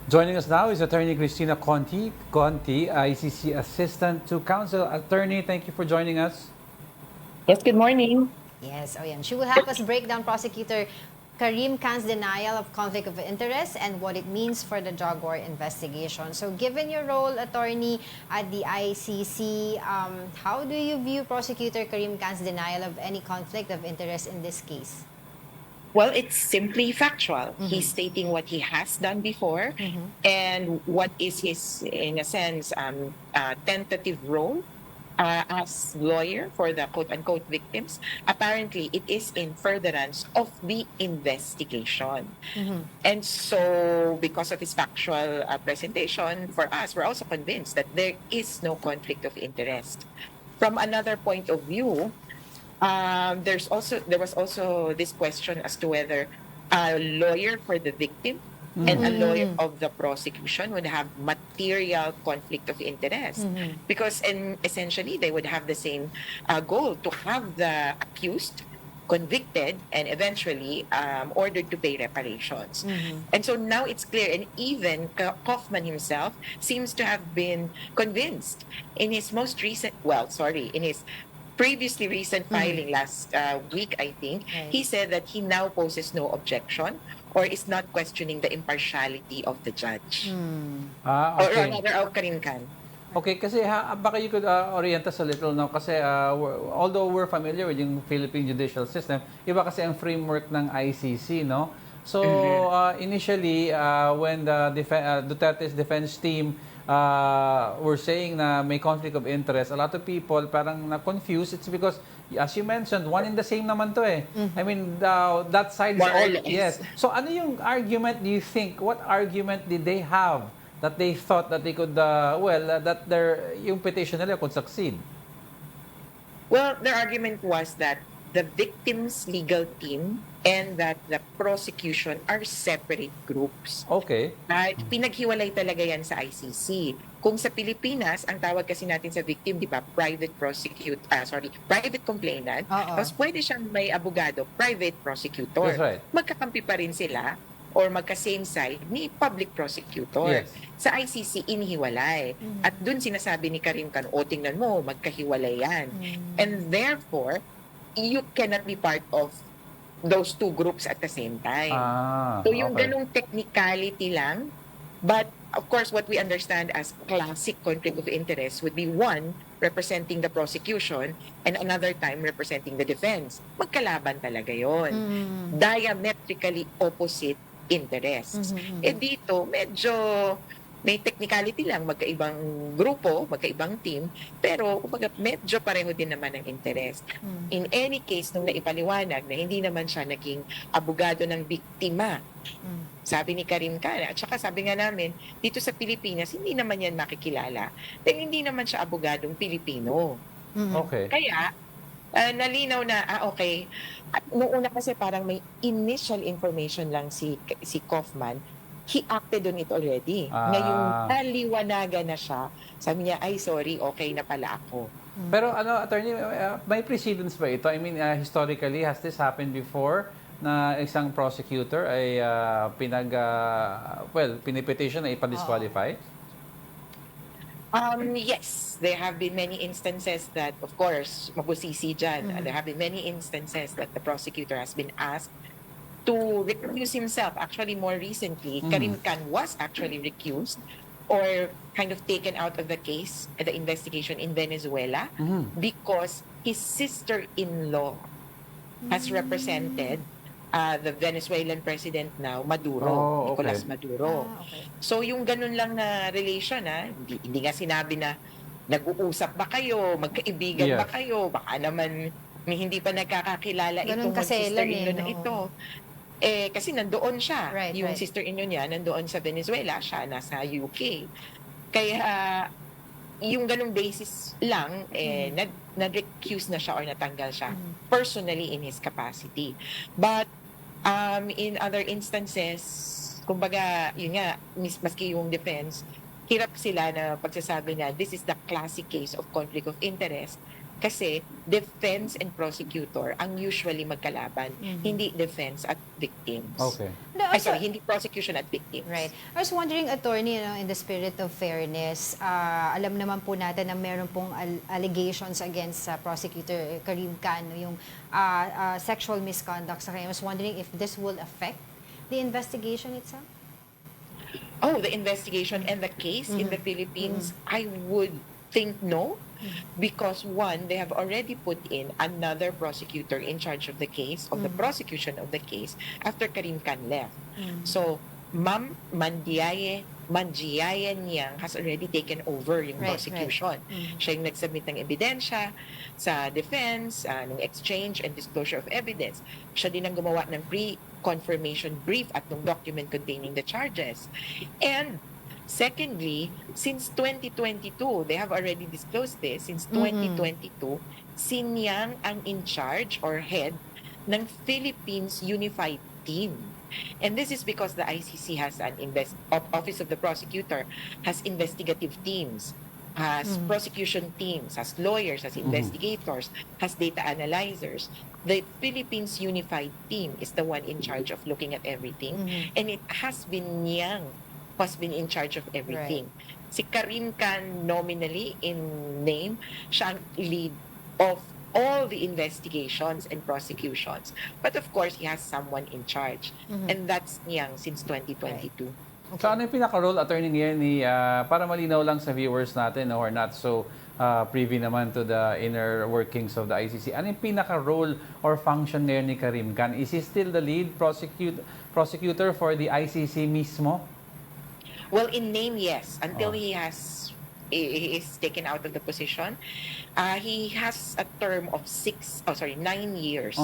Joining us now is Attorney Kristina Conti, ICC Assistant to Counsel Attorney. Thank you for joining us. Yes, good morning. Yes, She will help us break down Prosecutor Karim Khan's denial of conflict of interest and what it means for the drug war investigation. So given your role, attorney, at the ICC, how do you view Prosecutor Karim Khan's denial of any conflict of interest in this case? Well, it's simply factual. He's stating what he has done before and what is his, in a sense, tentative role as lawyer for the quote-unquote victims. Apparently, it is in furtherance of the investigation. And so, because of his factual presentation, for us, we're also convinced that there is no conflict of interest. From another point of view, there was also this question as to whether a lawyer for the victim and a lawyer of the prosecution would have material conflict of interest, because essentially they would have the same goal, to have the accused convicted and eventually ordered to pay reparations. And so now it's clear, and even Kaufman himself seems to have been convinced in his in his previously recent filing last week, I think, he said that he now poses no objection or is not questioning the impartiality of the judge. Or Okay. rather, of Karim Khan. Okay, kasi baka you could orient us a little now kasi although we're familiar with yung Philippine judicial system, iba kasi ang framework ng ICC, no? So initially, when the Duterte's defense team were saying na may conflict of interest, a lot of people parang na-confused. It's because, as you mentioned, one and the same naman to eh. I mean, that side is all, yes. So ano yung argument, do you think, what argument did they have that they thought that they could, that yung petition nila could succeed? Well, their argument was that the victim's legal team and that the prosecution are separate groups. Okay. At pinaghiwalay talaga yan sa ICC. Kung sa Pilipinas, ang tawag kasi natin sa victim, di ba, private complainant. Tapos pwede siyang may abogado, private prosecutor. That's right. Magkakampi pa rin sila or magka-same side ni public prosecutor. Yes. Sa ICC, inihiwalay. At dun sinasabi ni Karim Khan, tingnan mo, magkahiwalay yan. And therefore, you cannot be part of those two groups at the same time. So yung ganung technicality lang, but of course what we understand as classic conflict of interest would be one representing the prosecution and another time representing the defense. Magkalaban talaga yon. Diametrically opposite interests. Dito medyo may technicality lang, magkaibang grupo, magkaibang team, pero kumbaga medyo pareho din naman ang interest. In any case, nung naipaliwanag na hindi naman siya naging abogado ng biktima, sabi ni Karim Khan, at saka sabi nga namin, dito sa Pilipinas, hindi naman yan makikilala. Dahil hindi naman siya abogadong Pilipino. Okay. Kaya, nalinaw na, okay, at noong una kasi parang may initial information lang si Kaufman, he acted on it already. Ngayon, naliwanagan na siya. Sabi niya, ay sorry, okay na pala ako. Pero attorney, may precedents ba ito? I mean, historically, has this happened before na isang prosecutor ay pinipetition na ipa-disqualify? Yes, there have been many instances that, of course, mabusisi dyan. There have been many instances that the prosecutor has been asked to recuse himself. Actually, more recently, Karim Khan was actually recused or kind of taken out of the case, the investigation in Venezuela, because his sister-in-law has represented the Venezuelan president now, Maduro, Nicolas Maduro. So yung ganun lang na relation, hindi nga sinabi na nag-uusap ba kayo, magkaibigan ba kayo, baka naman hindi pa nagkakakilala itong sister-in-law na ito. Kasi nandoon siya. Yung sister-in-law niya, nandoon sa Venezuela, siya nasa UK. Kaya yung ganung basis lang, nag-recuse na siya or natanggal siya personally in his capacity. But in other instances, kumbaga, yun nga, maski yung defense, hirap sila na pagsasabi na this is the classic case of conflict of interest Kasi defense and prosecutor ang usually magkalaban, hindi defense at victims. Okay. No, Ay, also- sorry, hindi prosecution at victims. Right. I was wondering, attorney, in the spirit of fairness, alam naman po natin na meron pong allegations against Prosecutor Karim Khan, yung sexual misconduct sa kanya. I was wondering if this will affect the investigation itself? Oh, the investigation and the case in the Philippines, I would think no. Because one, they have already put in another prosecutor in charge of the case, of the prosecution of the case, after Karim Khan left. So, Ma'am Mandiaye Niang has already taken over yung Right, prosecution. Siya yung nag-submit ng ebidensya sa defense, ng exchange and disclosure of evidence. Siya din ang gumawa ng pre-confirmation brief at ng document containing the charges. And secondly, since 2022, they have already disclosed this, since 2022, si Niang ang in charge or head ng Philippines Unified Team. And this is because the ICC has an Office of the Prosecutor has investigative teams, has prosecution teams, has lawyers, has investigators, has data analyzers. The Philippines Unified Team is the one in charge of looking at everything. And it has been Niang who has been in charge of everything. Si Karim Khan, nominally in name, siya ang lead of all the investigations and prosecutions. But of course, he has someone in charge. And that's Niang since 2022. So ano yung pinaka-role, attorney, ngayon ni, para malinaw lang sa viewers natin who are not so privy naman to the inner workings of the ICC, ano yung pinaka-role or function ngayon ni Karim Khan? Is he still the lead prosecutor for the ICC mismo? Well, in name, yes. Until he is taken out of the position, he has a term of 9 years.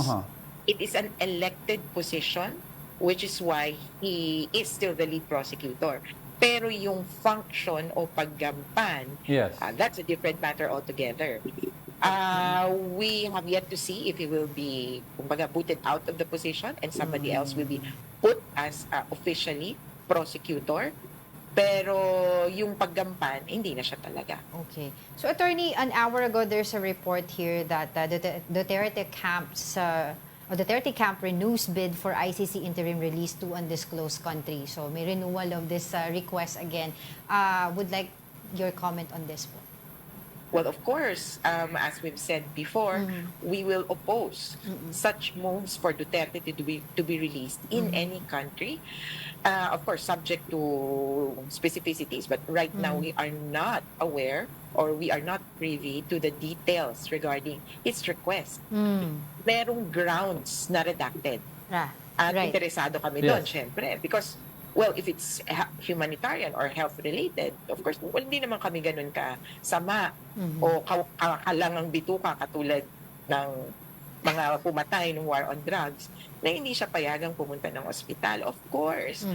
It is an elected position, which is why he is still the lead prosecutor. Pero yung function o paggampan, that's a different matter altogether. We have yet to see if he will be, kumbaga, booted out of the position and somebody else will be put as officially prosecutor. Pero yung paggampan, hindi na siya talaga. Okay. So, attorney, an hour ago, there's a report here that Duterte camp renews bid for ICC interim release to undisclosed country. So, may renewal of this request again. Would like your comment on this po. Well, of course, as we've said before, we will oppose such moves for Duterte to be released in any country. Of course, subject to specificities. But right now, we are not aware or we are not privy to the details regarding his request. Merong grounds na redacted. At interesado kami doon, syempre. Because, well, if it's humanitarian or health-related, of course, well, hindi naman kami ganun kasama o kalangang bituka katulad ng mga pumatay ng war on drugs na hindi siya payagang pumunta ng ospital, of course.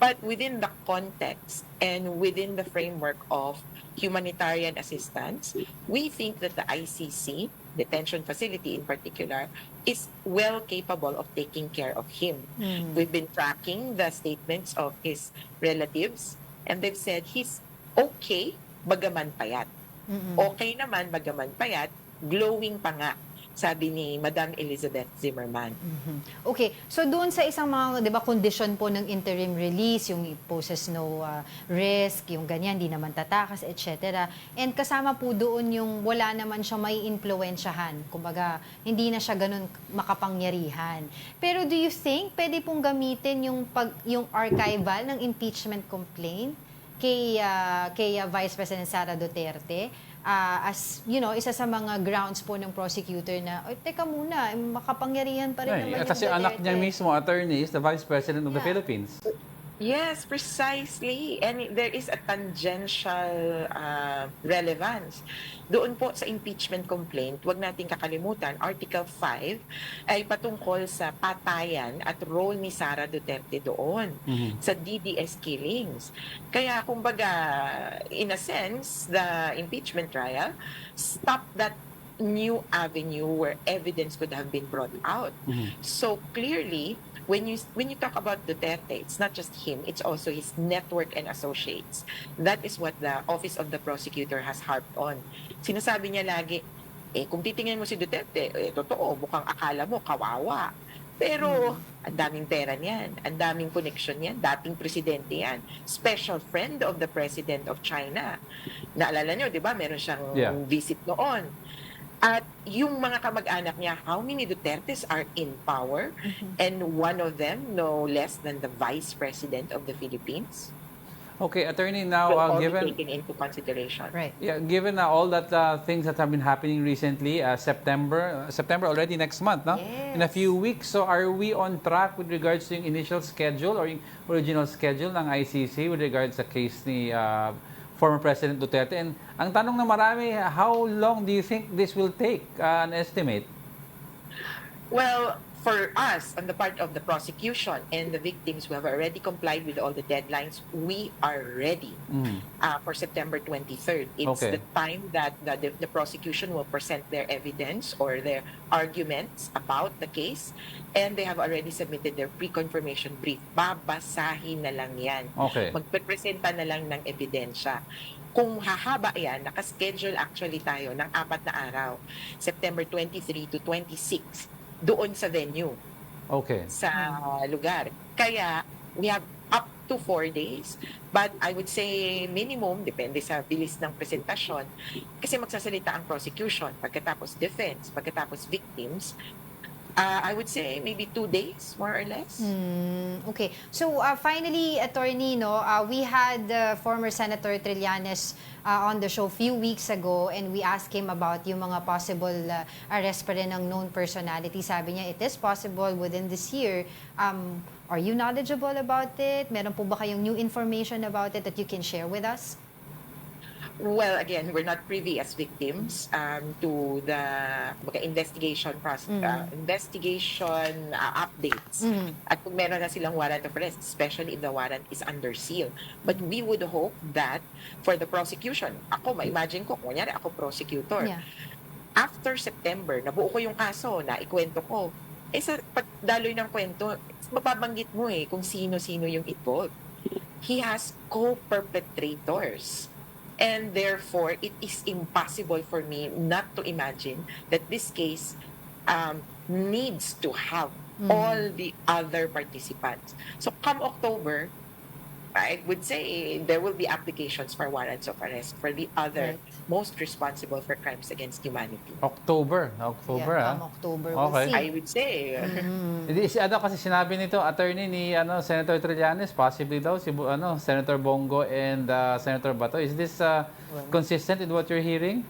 But within the context and within the framework of humanitarian assistance, we think that the ICC, detention facility in particular, is well capable of taking care of him. We've been tracking the statements of his relatives and they've said he's okay, bagaman payat. Okay naman, bagaman payat, glowing pa nga, sabi ni Madam Elizabeth Zimmerman. Okay. So doon sa isang mga, 'di ba, condition po ng interim release, yung poses no risk, yung ganyan, hindi naman tatakas, etc. And kasama po doon yung wala naman siya may impluwensyahan. Kumbaga, hindi na siya ganun makapangyarihan. Pero do you think pwede pong gamitin yung archival ng impeachment complaint kay Vice President Sara Duterte as, isa sa mga grounds po ng prosecutor na, teka muna, makapangyarihan pa rin naman yung kasi Duterte. anak niya mismo, attorney, is the Vice President of the Philippines. Yes, precisely. And there is a tangential relevance. Doon po sa impeachment complaint, wag nating kakalimutan, Article 5 ay patungkol sa patayan at role ni Sara Duterte doon sa DDS killings. Kaya kumbaga, in a sense, the impeachment trial stopped that new avenue where evidence could have been brought out. So clearly, when you talk about Duterte, it's not just him, it's also his network and associates. That is what the Office of the Prosecutor has harped on. Sinasabi niya lagi, kung titingnan mo si Duterte, totoo, mukhang akala mo kawawa. Pero ang daming pera niyan, ang daming connection niyan, dating presidente yan, special friend of the President of China. Naalala nyo, di ba, meron siyang visit noon. At yung mga kamag-anak niya, how many Dutertes are in power? And one of them, no less than the Vice President of the Philippines. Okay, Attorney, now Will all be given taken into consideration. Right. yeah, given all that things that have been happening recently, September already next month, no? In a Yes. few weeks. So are we on track with regards to yung initial schedule or yung original schedule ng ICC with regards sa case ni former President Duterte? And ang tanong na marami, how long do you think this will take? An estimate? Well, for us, on the part of the prosecution and the victims who have already complied with all the deadlines, we are ready for September 23rd. It's Okay. the time that the prosecution will present their evidence or their arguments about the case, and they have already submitted their pre-confirmation brief. Babasahin na lang yan. Okay. Magpepresenta na lang ng ebidensya. Kung hahaba yan, nakaschedule actually tayo ng 4 na araw, September 23 to 26, doon sa venue, Okay. sa lugar. Kaya, we have up to 4 days. But I would say minimum, depende sa bilis ng presentasyon, kasi magsasalita ang prosecution, pagkatapos defense, pagkatapos victims, I would say maybe 2 days, more or less. Okay. So finally, Attorney, we had former Senator Trillanes on the show a few weeks ago, and we asked him about yung mga possible arrest pa rin ng known personality. Sabi niya, it is possible within this year. Are you knowledgeable about it? Meron po ba kayong new information about it that you can share with us? Well, again, we're not privy as victims to the investigation updates. At kung meron na silang warrant of arrest, especially if the warrant is under seal. But we would hope that for the prosecution, ako, ma-imagine ko, kunyari ako prosecutor, after September, nabuo ko yung kaso, na ikwento ko, sa pagdaloy ng kwento, mapabanggit mo kung sino-sino yung involved. He has co-perpetrators. And therefore, it is impossible for me not to imagine that this case needs to have all the other participants. So come October, I would say there will be applications for warrants of arrest for the other most responsible for crimes against humanity. October, Come October, we'll Okay. see. I would say, Kasi sinabi nito, attorney ni Senator Trillanes, possibly daw si Senator Bongo and Senator Bato. Is this consistent with what you're hearing?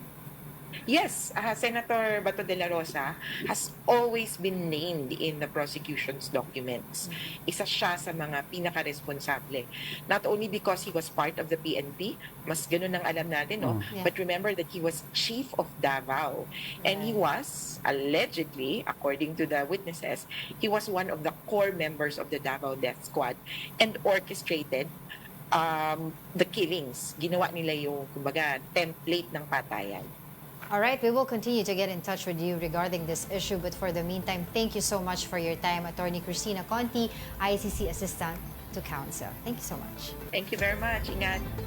yes, Senator Bato de la Rosa has always been named in the prosecution's documents. Isa siya sa mga pinaka-responsable. Not only because he was part of the PNP, mas ganun ang alam natin, but remember that he was chief of Davao. And he was, allegedly, according to the witnesses, he was one of the core members of the Davao Death Squad and orchestrated the killings. Ginawa nila yung, kumbaga, template ng patayan. All right, we will continue to get in touch with you regarding this issue. But for the meantime, thank you so much for your time, Attorney Kristina Conti, ICC Assistant to Counsel. Thank you so much. Thank you very much. Ingat.